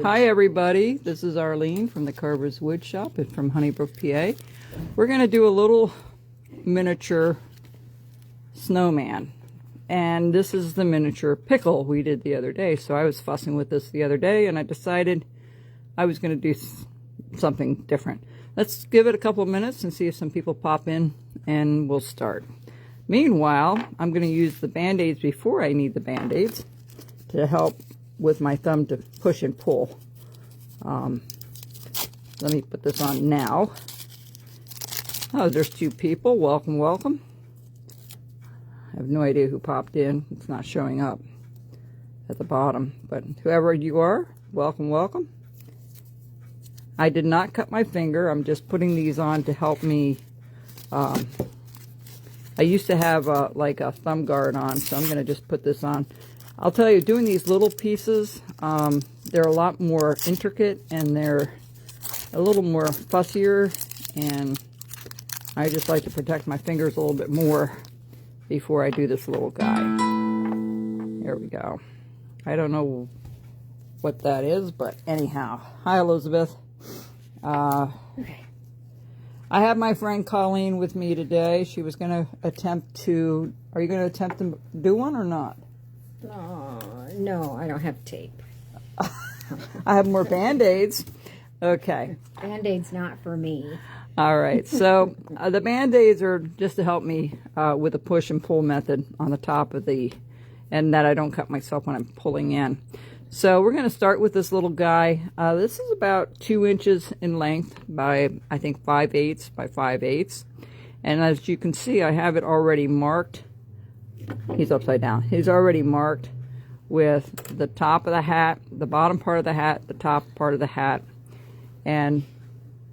Hi everybody, this is Arlene from the Carver's Wood Shop and from Honeybrook, PA. We're going to do a little miniature snowman. And this is the miniature pickle we did the other day. So I was fussing with this the other day and I decided I was going to do something different. Let's give it a couple of minutes and see if some people pop in and we'll start. Meanwhile, I'm going to use the Band-Aids before I need the Band-Aids to help with my thumb to push and pull. Let me put this on now. Oh, there's two people. Welcome, welcome. I have no idea who popped in. It's not showing up at the bottom, but whoever you are, welcome, welcome. I did not cut my finger. I'm just putting these on to help me. I used to have like a thumb guard on, so I'm going to just put this on. I'll tell you, doing these little pieces, they're a lot more intricate and they're a little more fussier, and I just like to protect my fingers a little bit more before I do this little guy. There we go. I don't know what that is, but anyhow. Hi, Elizabeth. Okay. I have my friend Colleen with me today. She was going to attempt to... Are you going to attempt to do one or not? No, I don't have tape. I have more Band-Aids. Okay. Band-Aid's not for me. All right. So the Band-Aids are just to help me with a push and pull method on the top of the... And that I don't cut myself when I'm pulling in. So we're going to start with this little guy. This is about 2 inches in length by, I think, 5/8 by 5/8. And as you can see, I have it already marked. He's upside down. He's already marked with the top of the hat, the bottom part of the hat, the top part of the hat. And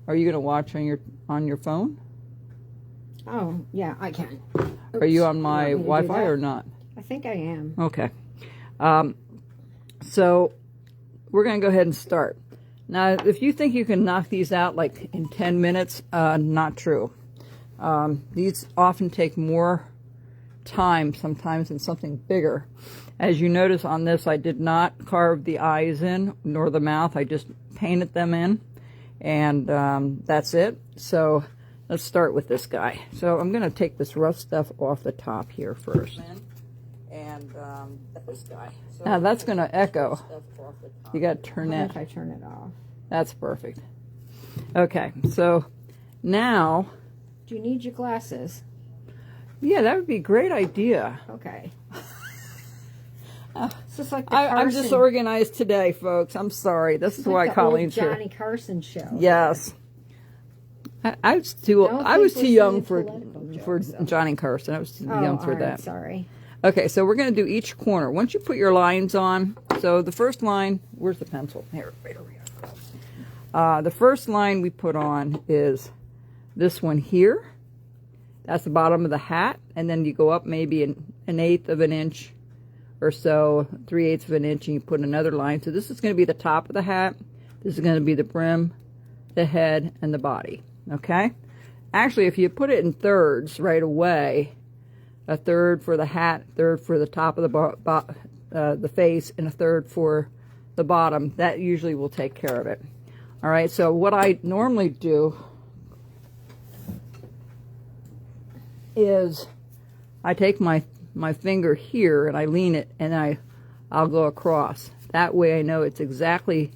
are you going to watch on your phone? Oh, yeah, I can. Oops. Are you on my Wi-Fi or not? I think I am. Okay. So we're going to go ahead and start. Now, if you think you can knock these out like in 10 minutes, not true. These often take more time sometimes than something bigger. As you notice on this, I did not carve the eyes in nor the mouth. I just painted them in, and that's it. So let's start with this guy. So I'm going to take this rough stuff off the top here first. And this guy. So now that's going to echo. You got to turn that. If I turn it off. That's perfect. Okay, so now. Do you need your glasses? Yeah, that would be a great idea. Okay. It's just like the I'm disorganized today, folks. I'm sorry. This is why Colleen's here. Johnny Carson show. Yes. I was too young for Johnny Carson. I was too young for that. Sorry. Okay, so we're going to do each corner. Once you put your lines on, so the first line, where's the pencil? Here, right over here. The first line we put on is this one here. That's the bottom of the hat, and then you go up maybe an 1/8 of an inch or so, 3/8 of an inch, and you put another line. So this is going to be the top of the hat. This is going to be the brim, the head, and the body. Okay? Actually, if you put it in thirds right away, a third for the hat, third for the top of the face, and a third for the bottom, that usually will take care of it. All right, so what I normally do is I take my finger here and I lean it and I'll go across. That way I know it's exactly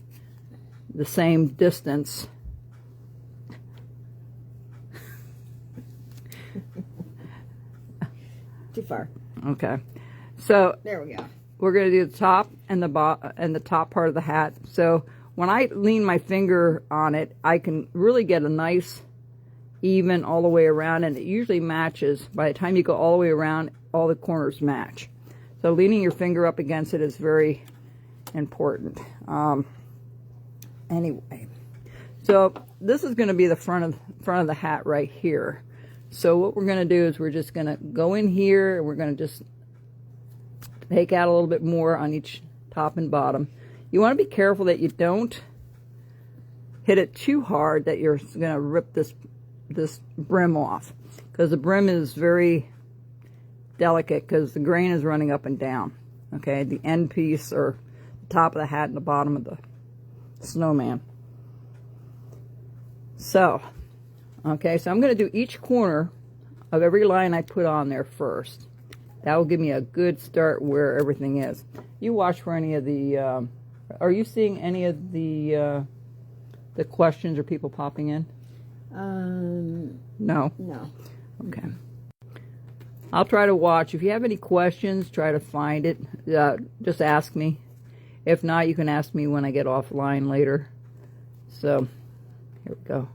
the same distance. Too far. Okay. So there we go. We're going to do the top and the top part of the hat. So when I lean my finger on it, I can really get a nice even all the way around, and it usually matches. By the time you go all the way around, all the corners match. So leaning your finger up against it is very important. Anyway, so this is going to be the front of the hat right here. So what we're going to do is we're just going to go in here and we're going to just take out a little bit more on each top and bottom. You want to be careful that you don't hit it too hard that you're going to rip this brim off, because the brim is very delicate because the grain is running up and down. Okay, the end piece or the top of the hat and the bottom of snowman. So, okay, so I'm going to do each corner of every line I put on there first. That will give me a good start where everything is. You watch for any of the, are you seeing any of the questions or people popping in? No? No. Okay. I'll try to watch. If you have any questions, try to find it. Just ask me. If not, you can ask me when I get offline later. So, here we go.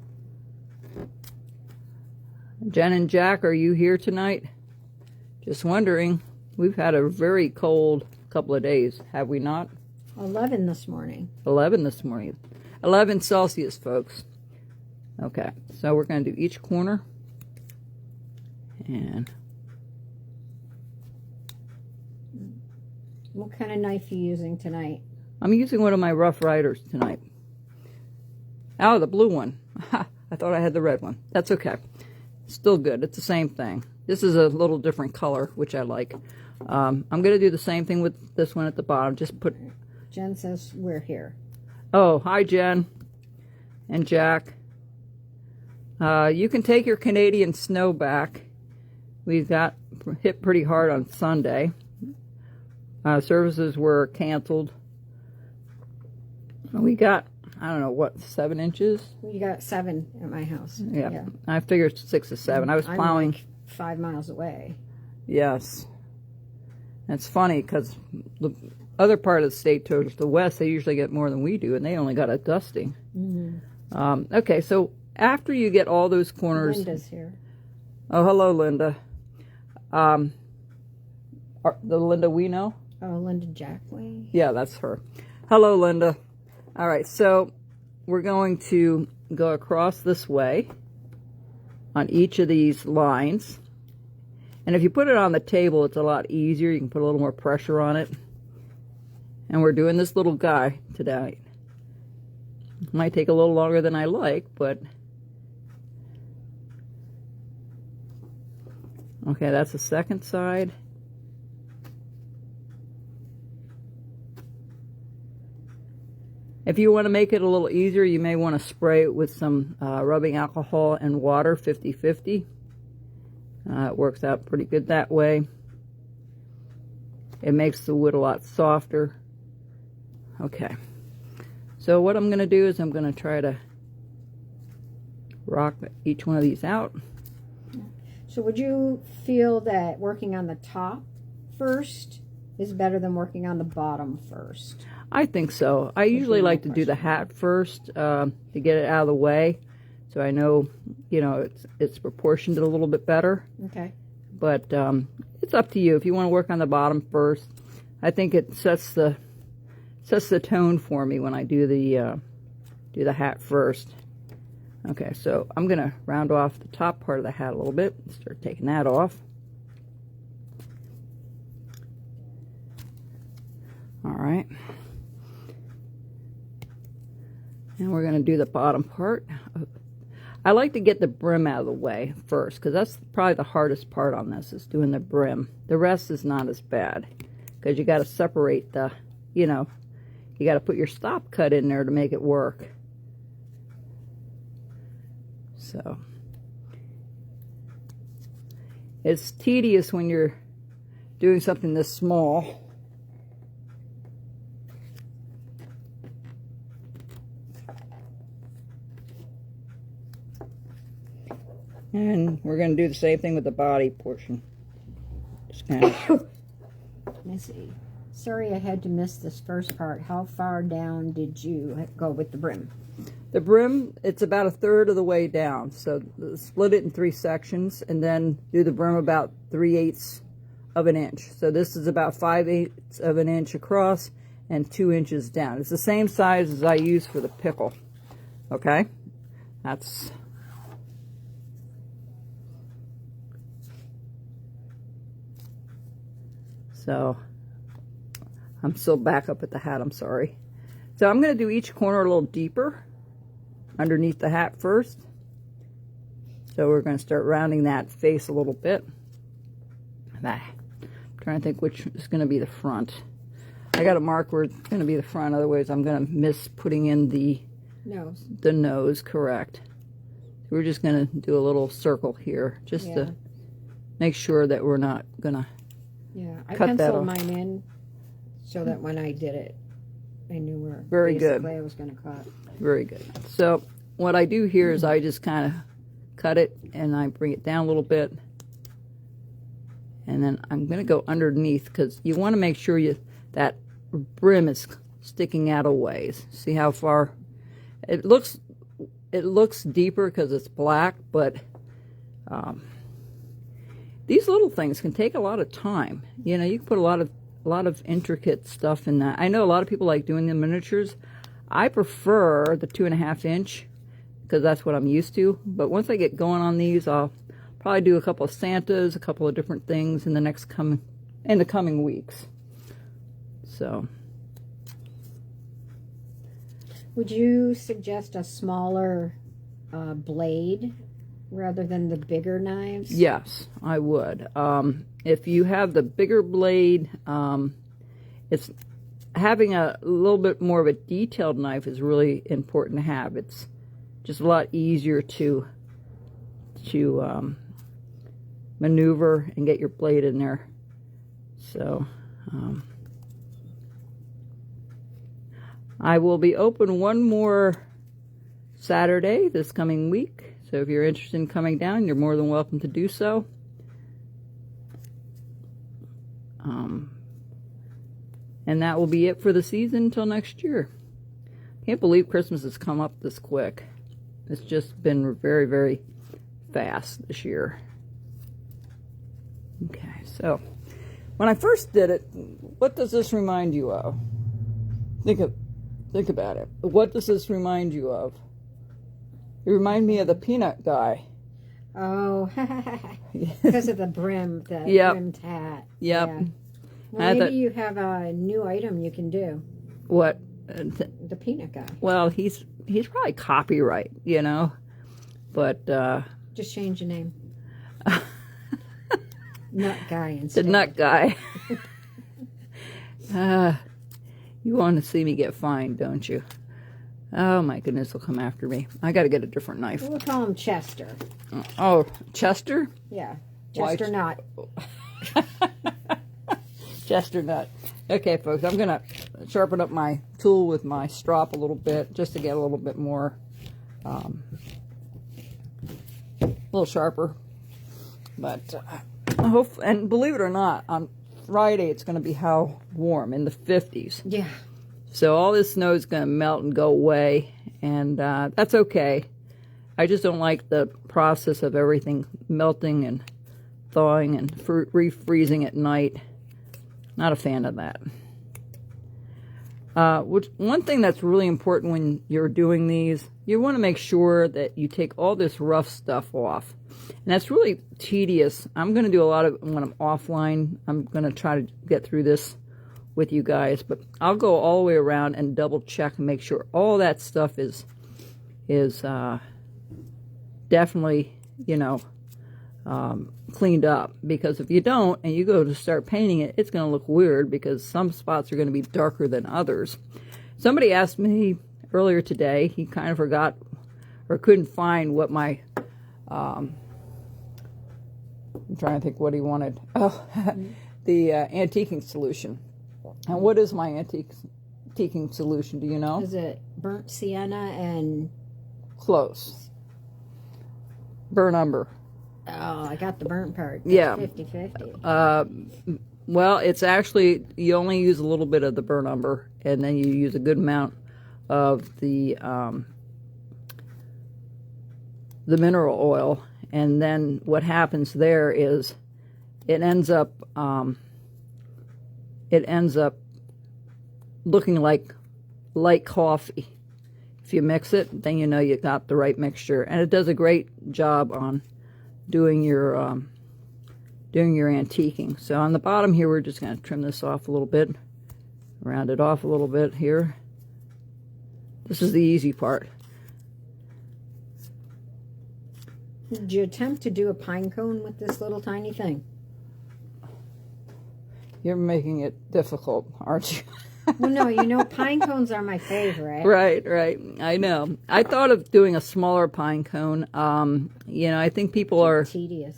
Jen and Jack, are you here tonight? Just wondering. We've had a very cold couple of days, have we not? 11 this morning. 11 this morning. 11 Celsius, folks. Okay, so we're going to do each corner. And what kind of knife are you using tonight? I'm using one of my Rough Riders tonight. Oh, the blue one. I thought I had the red one. That's okay. Still good. It's the same thing. This is a little different color, which I like. I'm going to do the same thing with this one at the bottom. Just put... Jen says we're here. Oh, hi, Jen and Jack. You can take your Canadian snow back. We got hit pretty hard on Sunday. Services were canceled. We got, I don't know, what, 7 inches? You got 7 at my house. Yeah. I figured 6 to 7. I was plowing. I'm like 5 miles away. Yes. It's funny because the other part of the state towards the west, they usually get more than we do, and they only got a dusting. Mm-hmm. Okay, so after you get all those corners... Linda's here. Oh, hello, Linda. The Linda we know? Oh, Linda Jackley. Yeah, that's her. Hello, Linda. All right, so we're going to go across this way on each of these lines. And if you put it on the table, it's a lot easier. You can put a little more pressure on it. And we're doing this little guy today. It might take a little longer than I like, but... Okay, that's the second side. If you want to make it a little easier, you may want to spray it with some rubbing alcohol and water, 50-50. It works out pretty good that way. It makes the wood a lot softer. Okay. So what I'm going to do is I'm going to try to rock each one of these out. So would you feel that working on the top first is better than working on the bottom first? I think so. I usually like to do the hat first to get it out of the way, so I know, you know, it's proportioned a little bit better. Okay. But it's up to you. If you want to work on the bottom first, I think it sets the tone for me when I do the hat first. Okay, so I'm gonna round off the top part of the hat a little bit and start taking that off. All right. And we're going to do the bottom part. I like to get the brim out of the way first, because that's probably the hardest part on this, is doing the brim. The rest is not as bad, because you got to separate the, you know, you got to put your stop cut in there to make it work. So, it's tedious when you're doing something this small. And we're going to do the same thing with the body portion. Just kind of... Let me see. Sorry I had to miss this first part. How far down did you go with the brim? The brim, it's about 1/3 of the way down. So split it in 3 sections and then do the brim about 3/8 of an inch. So this is about 5/8 of an inch across and 2 inches down. It's the same size as I use for the pickle. Okay? That's... So, I'm still back up at the hat, I'm sorry. So I'm going to do each corner a little deeper underneath the hat first. So we're going to start rounding that face a little bit. I'm trying to think which is going to be the front. I got to mark where it's going to be the front, otherwise I'm going to miss putting in the nose, correct. We're just going to do a little circle here, just to make sure that we're not going to I penciled mine in so that when I did it, I knew where basically I was going to cut. Very good. So what I do here is I just kind of cut it and I bring it down a little bit. And then I'm going to go underneath because you want to make sure that brim is sticking out a ways. See how far? It looks deeper because it's black, but these little things can take a lot of time. You know, you can put a lot of intricate stuff in that. I know a lot of people like doing the miniatures. I prefer the 2.5 inch because that's what I'm used to. But once I get going on these, I'll probably do a couple of Santas, a couple of different things in the coming weeks. So, would you suggest a smaller blade rather than the bigger knives? Yes, I would. If you have the bigger blade, it's having a little bit more of a detailed knife is really important to have. It's just a lot easier to maneuver and get your blade in there. So I will be open one more Saturday this coming week. So if you're interested in coming down, you're more than welcome to do so. And that will be it for the season until next year. Can't believe Christmas has come up this quick. It's just been very, very fast this year. Okay, so when I first did it, what does this remind you of? Think about it. What does this remind you of? It reminded me of the peanut guy. Oh, because of the brim, brimmed hat. Yep. Yeah. Well, maybe you have a new item you can do. What? The peanut guy. Well, he's probably copyright, you know, but just change the name. Nut guy instead. The nut guy. You want to see me get fined, don't you? Oh my goodness, he'll come after me. I got to get a different knife. We'll call him Chester. Oh, Chester? Yeah, Chester Nut. Chester Nut. Okay, folks, I'm going to sharpen up my tool with my strop a little bit just to get a little bit more, a little sharper. But, and believe it or not, on Friday it's going to be how warm? In the 50s. Yeah. So all this snow is going to melt and go away, and that's okay. I just don't like the process of everything melting and thawing and refreezing at night. Not a fan of that. One thing that's really important when you're doing these, you want to make sure that you take all this rough stuff off. And that's really tedious. I'm going to do a lot of it when I'm offline. I'm going to try to get through this with you guys, but I'll go all the way around and double check and make sure all that stuff is definitely, you know, cleaned up, because if you don't and you go to start painting it, it's going to look weird because some spots are going to be darker than others. Somebody asked me earlier today, he kind of forgot or couldn't find what my I'm trying to think what he wanted. Oh, the antiquing solution. And what is my antiquing solution? Do you know? Is it burnt sienna and... Close. Burnt umber. Oh, I got the burnt part. That's yeah. 50-50. Well, it's actually, you only use a little bit of the burnt umber, and then you use a good amount of the mineral oil. And then what happens there is it ends up looking like light coffee. If you mix it, then you know you got the right mixture, and it does a great job on doing your antiquing. So on the bottom here, we're just going to trim this off a little bit, round it off a little bit here. This is the easy part. Did you attempt to do a pine cone with this little tiny thing? You're making it difficult, aren't you? Well, no, you know, pine cones are my favorite. Right, right. I know. I thought of doing a smaller pine cone. You know, I think people are tedious.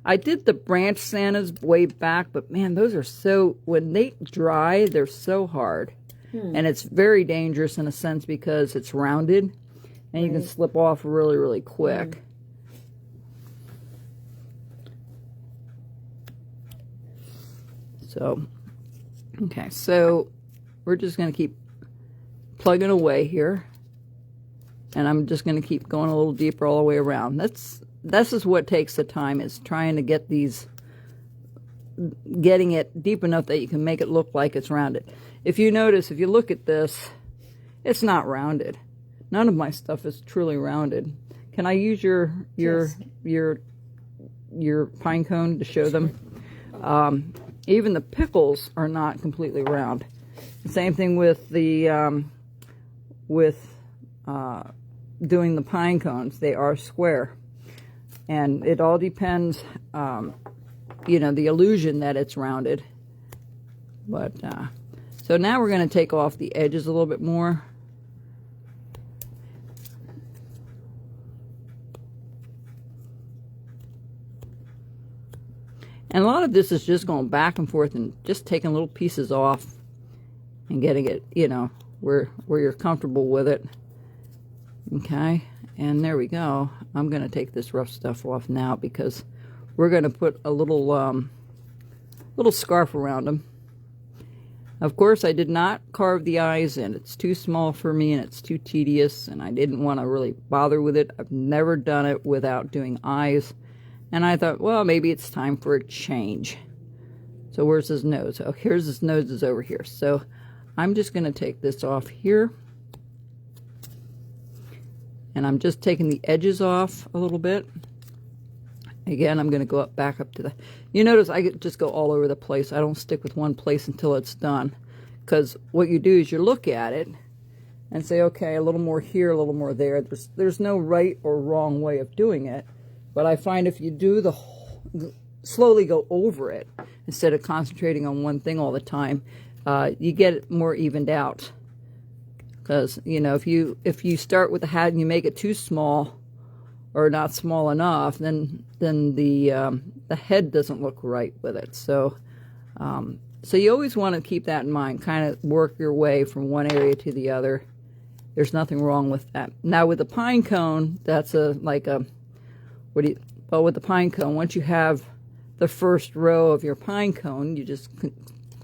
I did the branch Santas way back, but man, those are so, when they dry, they're so hard. And it's very dangerous in a sense because it's rounded and you can slip off really, really quick. So, okay, so we're just going to keep plugging away here. And I'm just going to keep going a little deeper all the way around. This is what takes the time, is trying to get these, getting it deep enough that you can make it look like it's rounded. If you notice, if you look at this, it's not rounded. None of my stuff is truly rounded. Can I use your pine cone to show them? Even the pickles are not completely round. Same thing with the doing the pine cones. They are square, and it all depends, you know, the illusion that it's rounded. But so now we're going to take off the edges a little bit more. And a lot of this is just going back and forth and just taking little pieces off and getting it, you know, where you're comfortable with it. Okay, and there we go. I'm going to take this rough stuff off now because we're going to put a little little scarf around them. Of course, I did not carve the eyes in. It's too small for me and it's too tedious, and I didn't want to really bother with it. I've never done it without doing eyes. And I thought, well, maybe it's time for a change. So where's his nose? Oh, here's his nose, is over here. So I'm just going to take this off here. And I'm just taking the edges off a little bit. Again, I'm going to go back up to the... You notice I just go all over the place. I don't stick with one place until it's done. Because what you do is you look at it and say, okay, a little more here, a little more there. There's no right or wrong way of doing it. But I find if you do the whole, slowly go over it instead of concentrating on one thing all the time, you get it more evened out. Because, you know, if you start with the hat and you make it too small or not small enough, then the head doesn't look right with it. So so you always want to keep that in mind. Kind of work your way from one area to the other. There's nothing wrong with that. Now with the pine cone, that's well, with the pine cone, once you have the first row of your pine cone, you just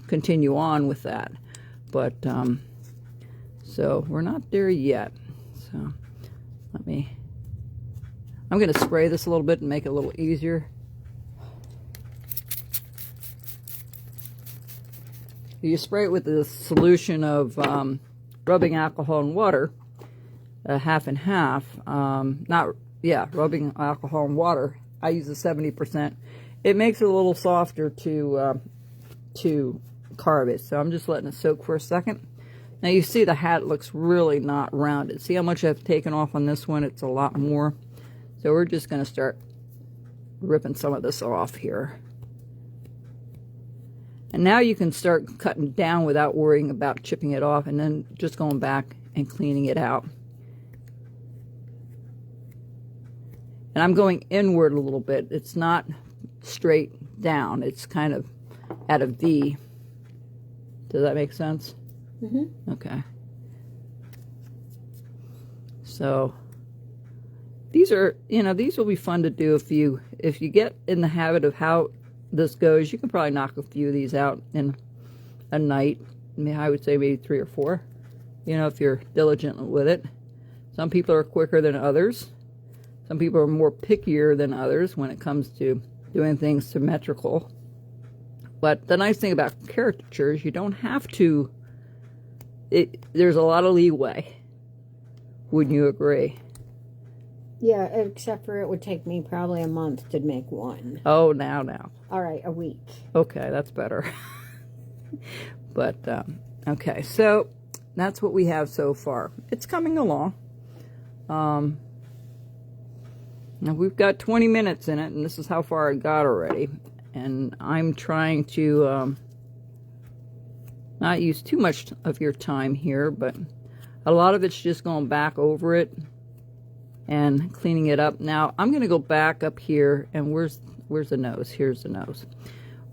continue on with that. But so we're not there yet. So I'm going to spray this a little bit and make it a little easier. You spray it with a solution of rubbing alcohol and water, half and half. Rubbing alcohol and water. I use the 70%. It makes it a little softer to carve it. So I'm just letting it soak for a second. Now you see the hat looks really not rounded. See how much I've taken off on this one? It's a lot more. So we're just going to start ripping some of this off here. And now you can start cutting down without worrying about chipping it off, and then just going back and cleaning it out. And I'm going inward a little bit. It's not straight down. It's kind of at a V. Does that make sense? Mm-hmm. Okay. So these are, these will be fun to do if you get in the habit of how this goes. You can probably knock a few of these out in a night. I mean, I would say maybe 3 or 4. If you're diligent with it. Some people are quicker than others. Some people are more pickier than others when it comes to doing things symmetrical. But the nice thing about caricatures, you don't have to. There's a lot of leeway. Wouldn't you agree? Yeah, except for it would take me probably a month to make one. Oh, now. All right, a week. Okay, that's better. But, okay, so that's what we have so far. It's coming along. Now we've got 20 minutes in it, and this is how far I got already. And I'm trying to not use too much of your time here, but a lot of it's just going back over it and cleaning it up. Now, I'm going to go back up here, and where's the nose? Here's the nose.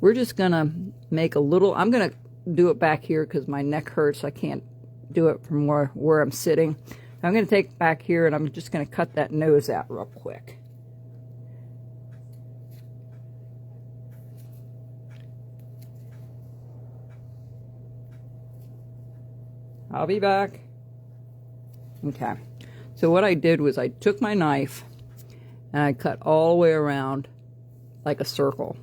We're just going to make a little, I'm going to do it back here because my neck hurts. I can't do it from where I'm sitting. I'm going to take it back here, and I'm just going to cut that nose out real quick. I'll be back. Okay. So what I did was I took my knife and I cut all the way around like a circle.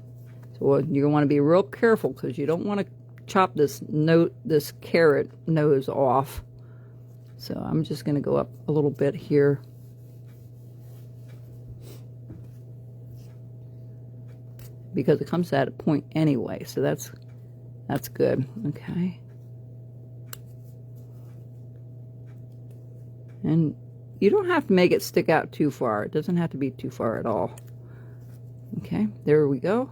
So you want to be real careful because you don't want to chop this carrot nose off. So I'm just going to go up a little bit here. Because it comes at a point anyway, so that's good. Okay. And you don't have to make it stick out too far. It doesn't have to be too far at all. Okay, there we go.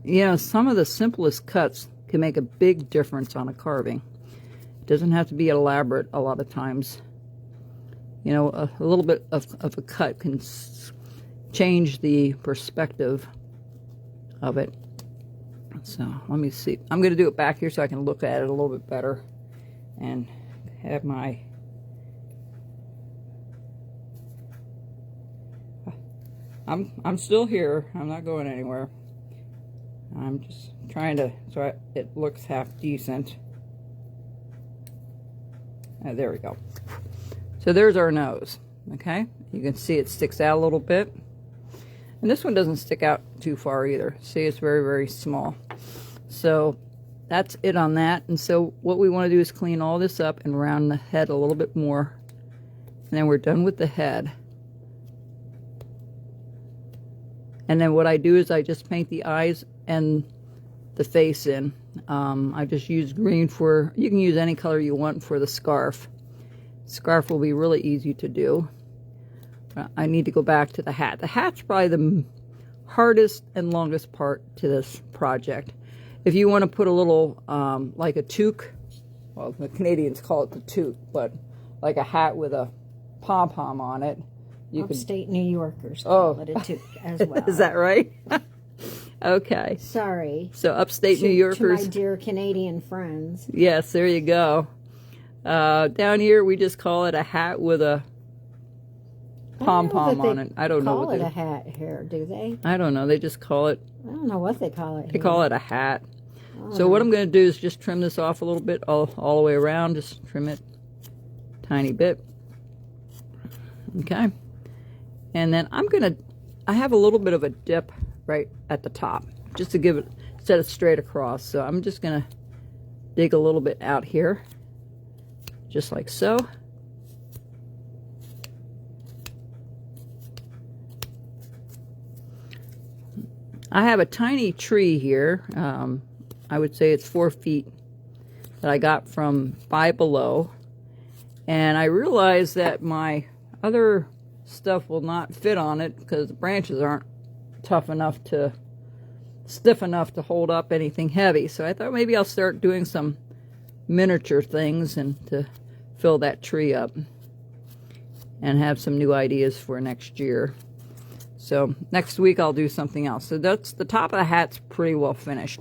You know, some of the simplest cuts can make a big difference on a carving. It doesn't have to be elaborate a lot of times. You know, a little bit of a cut can change the perspective of it. So, let me see. I'm going to do it back here so I can look at it a little bit better. And have my... I'm still here. I'm not going anywhere. I'm just trying to, so it looks half decent. There we go. So there's our nose. Okay, you can see it sticks out a little bit, and this one doesn't stick out too far either. See, it's very, very small. So that's it on that. And so what we want to do is clean all this up and round the head a little bit more, and then we're done with the head. And then what I do is I just paint the eyes and the face in. I just use green for, you can use any color you want for the scarf. Scarf will be really easy to do. I need to go back to the hat. The hat's probably the hardest and longest part to this project. If you want to put a little, like a toque, well, the Canadians call it the toque, but like a hat with a pom-pom on it. Upstate New Yorkers call it a toque as well. Is that right? Okay. Sorry. So upstate New Yorkers. To my dear Canadian friends. Yes, there you go. Down here, we just call it a hat with a pom-pom on it. I don't know what they call it a hat here, do they? I don't know. They just call it. I don't know what they call it. They call it a hat. So what I'm going to do is just trim this off a little bit all the way around. Just trim it tiny bit. Okay. And then I have a little bit of a dip right at the top, just to give it, set it straight across. So I'm just going to dig a little bit out here, just like so. I have a tiny tree here. I would say it's 4 feet that I got from Five Below. And I realized that my other stuff will not fit on it because the branches aren't stiff enough to hold up anything heavy. So I thought maybe I'll start doing some miniature things and to fill that tree up and have some new ideas for next year. So next week I'll do something else. So that's the top of the hat's pretty well finished.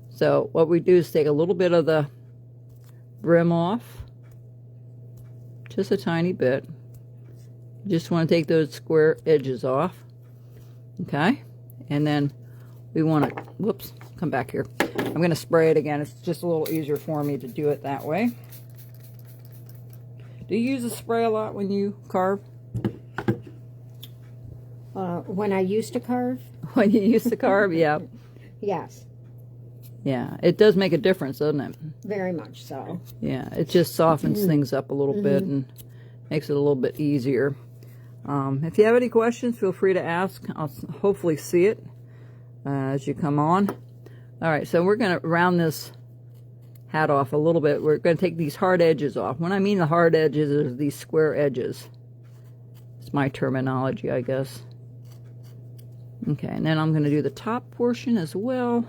So what we do is take a little bit of the brim off, just a tiny bit. Just want to take those square edges off. Okay, and then we want to, whoops, come back here. I'm going to spray it again. It's just a little easier for me to do it that way. Do you use a spray a lot when you carve? When I used to carve? When you used to carve, yeah. Yes. Yeah, it does make a difference, doesn't it? Very much so. Yeah, it just softens things up a little bit and makes it a little bit easier. If you have any questions, feel free to ask. I'll hopefully see it as you come on. All right, so we're going to round this hat off a little bit. We're going to take these hard edges off. When I mean the hard edges, are these square edges. It's my terminology, I guess. Okay, and then I'm going to do the top portion as well.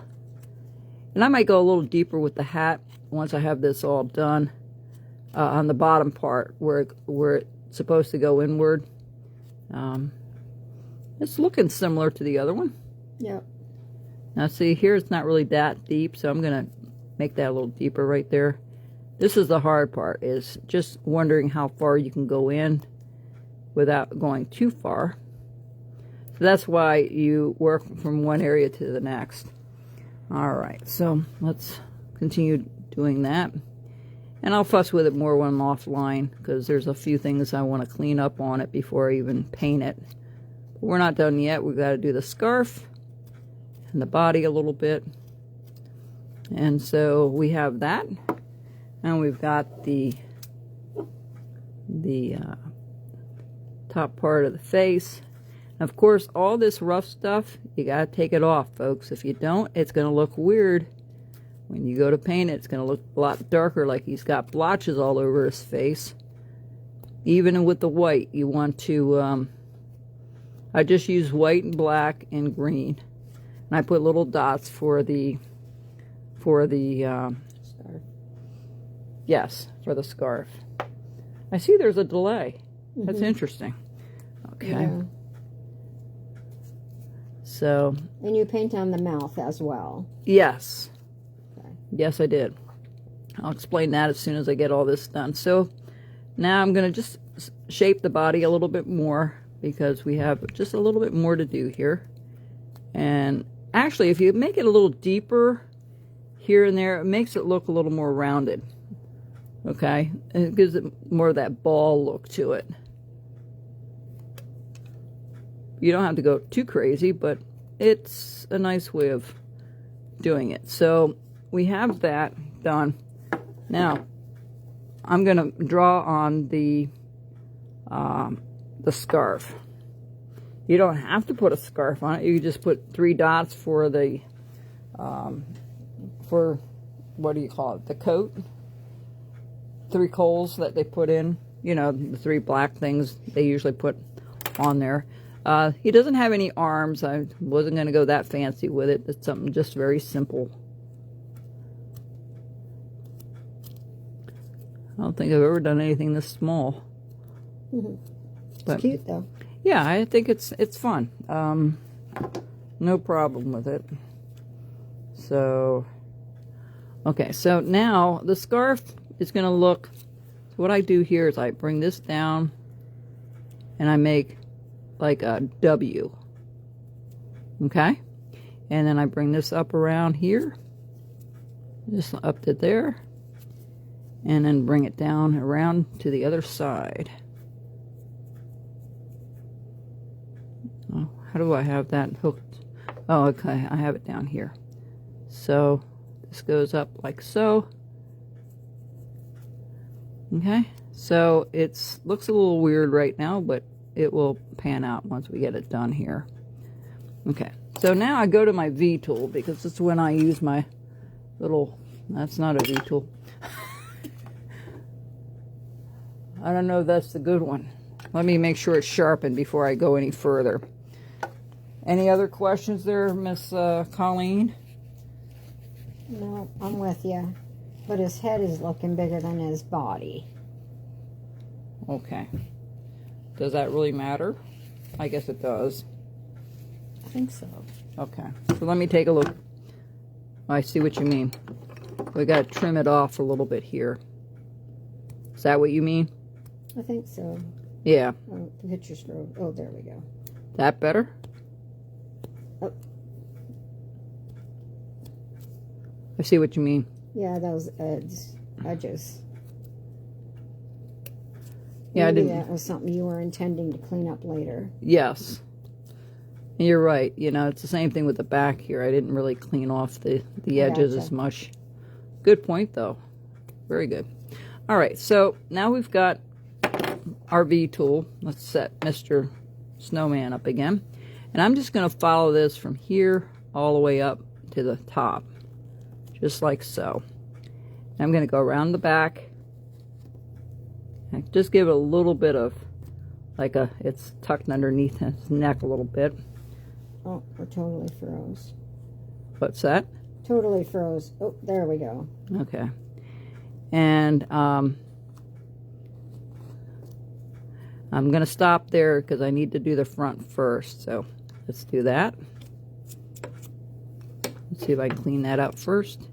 And I might go a little deeper with the hat once I have this all done on the bottom part where it's supposed to go inward. It's looking similar to the other one. Yep. Now see, here it's not really that deep, so I'm going to make that a little deeper right there. This is the hard part, is just wondering how far you can go in without going too far. So that's why you work from one area to the next. Alright, so let's continue doing that. And I'll fuss with it more when I'm offline, because there's a few things I want to clean up on it before I even paint it. But we're not done yet. We've got to do the scarf and the body a little bit. And so we have that. And we've got the top part of the face. And of course, all this rough stuff, you got to take it off, folks. If you don't, it's going to look weird. When you go to paint it, it's going to look a lot darker, like he's got blotches all over his face. Even with the white, you want to, I just use white and black and green. And I put little dots for the Scarf. Yes, for the scarf. I see there's a delay. That's interesting. Okay. Yeah. So. And you paint on the mouth as well. Yes. Okay. Yes, I did. I'll explain that as soon as I get all this done. So now I'm going to just shape the body a little bit more, because we have just a little bit more to do here. And actually, if you make it a little deeper here and there, it makes it look a little more rounded. Okay? And it gives it more of that ball look to it. You don't have to go too crazy, but it's a nice way of doing it. So we have that done. Now, I'm going to draw on the scarf. You don't have to put a scarf on it. You can just put 3 dots for the, for, what do you call it, the coat? 3 coals that they put in. You know, the 3 black things they usually put on there. He doesn't have any arms. I wasn't going to go that fancy with it. It's something just very simple. I don't think I've ever done anything this small. It's cute though. Yeah, I think it's fun. No problem with it. So, okay, so now the scarf is going to look, so what I do here is I bring this down and I make like a W. Okay? And then I bring this up around here. Just up to there. And then bring it down around to the other side. Oh, how do I have that hooked? Oh, okay, I have it down here. So this goes up like so. Okay, so it looks a little weird right now, but it will pan out once we get it done here. Okay, so now I go to my V tool, because it's when I use my little, that's not a V tool. I don't know if that's the good one. Let me make sure it's sharpened before I go any further. Any other questions there, Miss Colleen? No, I'm with you. But his head is looking bigger than his body. Okay. Does that really matter? I guess it does. I think so. Okay. So let me take a look. I see what you mean. We got to trim it off a little bit here. Is that what you mean? I think so. Yeah. Oh, the picture's for, oh, there we go. That better? Oh. I see what you mean. Yeah, those edges. Yeah, Maybe I didn't. that was something you were intending to clean up later. Yes. And you're right. You know, it's the same thing with the back here. I didn't really clean off the edges as much. Good point, though. Very good. All right, so now we've got our V tool. Let's set Mr. Snowman up again. And I'm just going to follow this from here all the way up to the top. Just like so. I'm going to go around the back. And just give it a little bit of, like it's tucked underneath his neck a little bit. Oh, we're totally froze. What's that? totally froze. Oh, there we go. Okay. And I'm going to stop there because I need to do the front first. So let's do that. Let's see if I can clean that up first.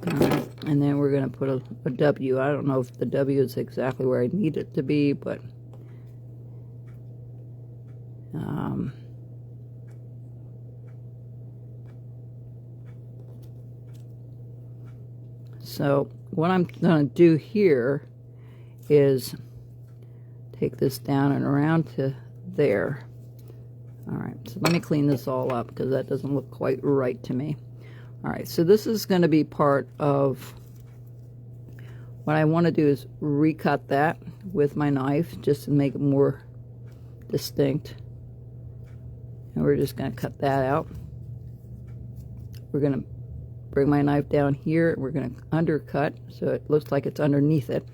Alright, and then we're going to put a W. I don't know if the W is exactly where I need it to be, but so what I'm going to do here is take this down and around to there. Alright, so let me clean this all up because that doesn't look quite right to me. Alright, so this is going to be part of what I want to do is recut that with my knife just to make it more distinct. And we're just going to cut that out. We're going to bring my knife down here. We're going to undercut so it looks like it's underneath it.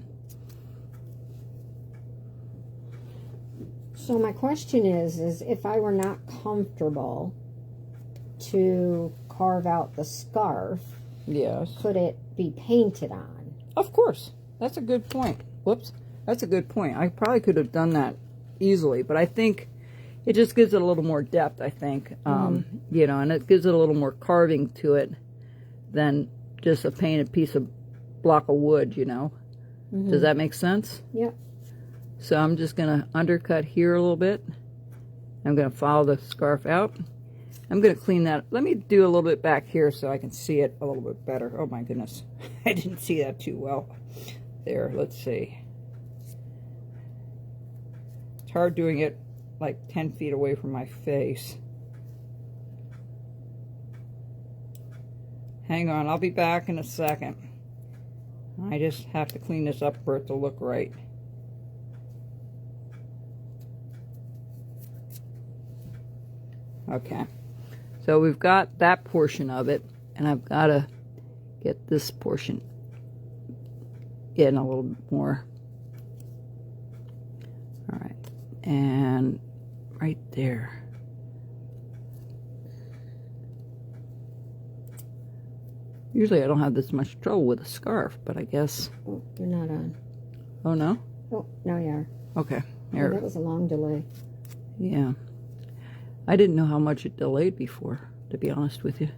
So my question is if I were not comfortable to carve out the scarf, yes, could it be painted on? Of course. That's a good point. Whoops. That's a good point. I probably could have done that easily, but I think it just gives it a little more depth, I think. You know, and it gives it a little more carving to it than just a painted block of wood, you know. Does that make sense? Yep. So I'm just going to undercut here a little bit. I'm going to follow the scarf out. I'm going to clean that. Let me do a little bit back here so I can see it a little bit better. Oh my goodness. I didn't see that too well. There, let's see. It's hard doing it like 10 feet away from my face. Hang on, I'll be back in a second. I just have to clean this up for it to look right. Okay, so we've got that portion of it, and I've got to get this portion in a little bit more. All right, and right there. Usually I don't have this much trouble with a scarf, but I guess... Oh, you're not on. Oh, no? Oh, now you are. Okay. Oh, that was a long delay. Yeah. I didn't know how much it delayed before, to be honest with you.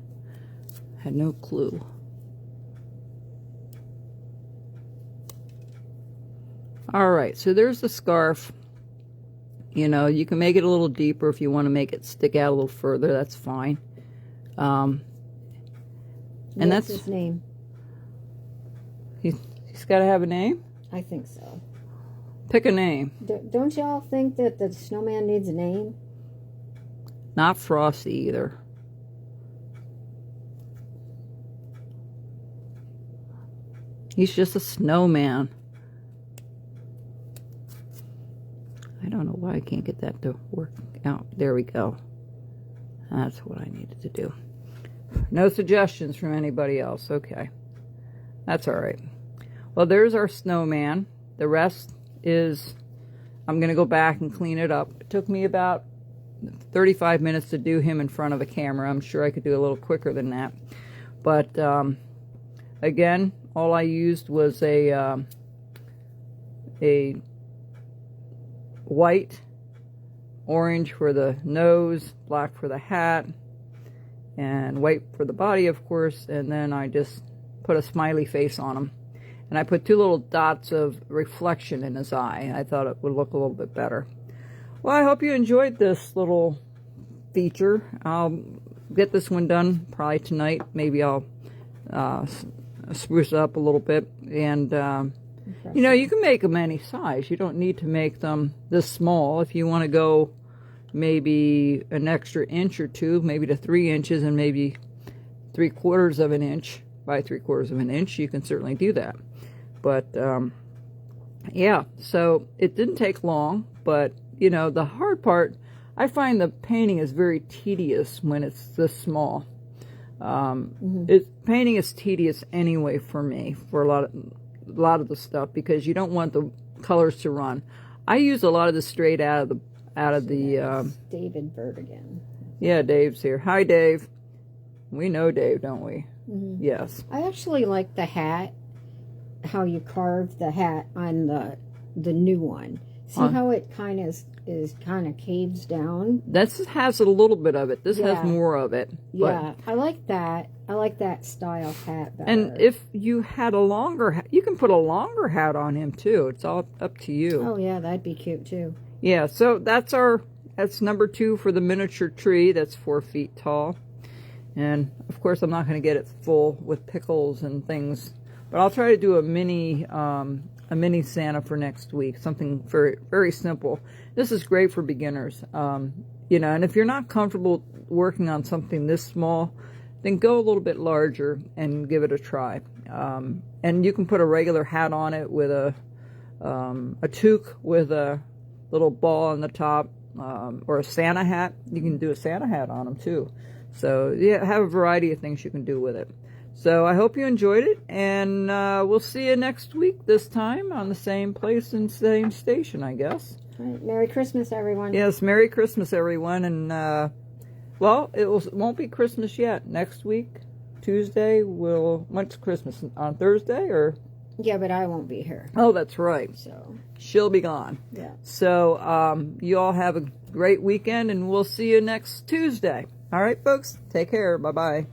Had no clue. Alright, so there's the scarf. You know, you can make it a little deeper if you want to make it stick out a little further. That's fine. And What's that's his name? He's got to have a name? I think so. Pick a name. Don't y'all think that the snowman needs a name? Not Frosty either. He's just a snowman. I don't know why I can't get that to work out. There we go. That's what I needed to do. No suggestions from anybody else. Okay. That's all right. Well, there's our snowman. The rest is, I'm going to go back and clean it up. It took me about 35 minutes to do him in front of a camera. I'm sure I could do a little quicker than that. But, again, all I used was a white, orange for the nose, black for the hat, and white for the body, of course, and then I just put a smiley face on him. And I put 2 little dots of reflection in his eye. I thought it would look a little bit better. Well, I hope you enjoyed this little feature. I'll get this one done probably tonight. Maybe I'll spruce it up a little bit. And, you know, you can make them any size. You don't need to make them this small. If you want to go maybe an extra inch or 2, maybe to 3 inches and maybe 3/4 of an inch by 3/4 of an inch, you can certainly do that. But, yeah, so it didn't take long, but, you know, the hard part, I find the painting is very tedious when it's this small. Painting is tedious anyway for me, for a lot of the stuff, because you don't want the colors to run. I use a lot of this straight out of the David Vertigan. Yeah, Dave's here. Hi, Dave. We know Dave, don't we? Mm-hmm. Yes. I actually like the hat, how you carved the hat on the new one. See how it kind of is kind of caves down? This has a little bit of it. This has more of it. Yeah, I like that. I like that style hat better. And if you had a longer hat, you can put a longer hat on him too. It's all up to you. Oh yeah, that'd be cute too. Yeah, so that's number 2 for the miniature tree. That's 4 feet tall. And of course I'm not going to get it full with pickles and things, but I'll try to do a mini Santa for next week. Something very, very simple. This is great for beginners. You know, and if you're not comfortable working on something this small, then go a little bit larger and give it a try. And you can put a regular hat on it with a toque with a little ball on the top, or a Santa hat. You can do a Santa hat on them too. So yeah, have a variety of things you can do with it. So I hope you enjoyed it, and we'll see you next week this time on the same place and same station, I guess. All right. Merry Christmas, everyone. Yes, Merry Christmas, everyone. And, well, it won't be Christmas yet. Next week, Tuesday, when's Christmas? On Thursday, or? Yeah, but I won't be here. Oh, that's right. So she'll be gone. Yeah. So you all have a great weekend, and we'll see you next Tuesday. All right, folks, take care. Bye-bye.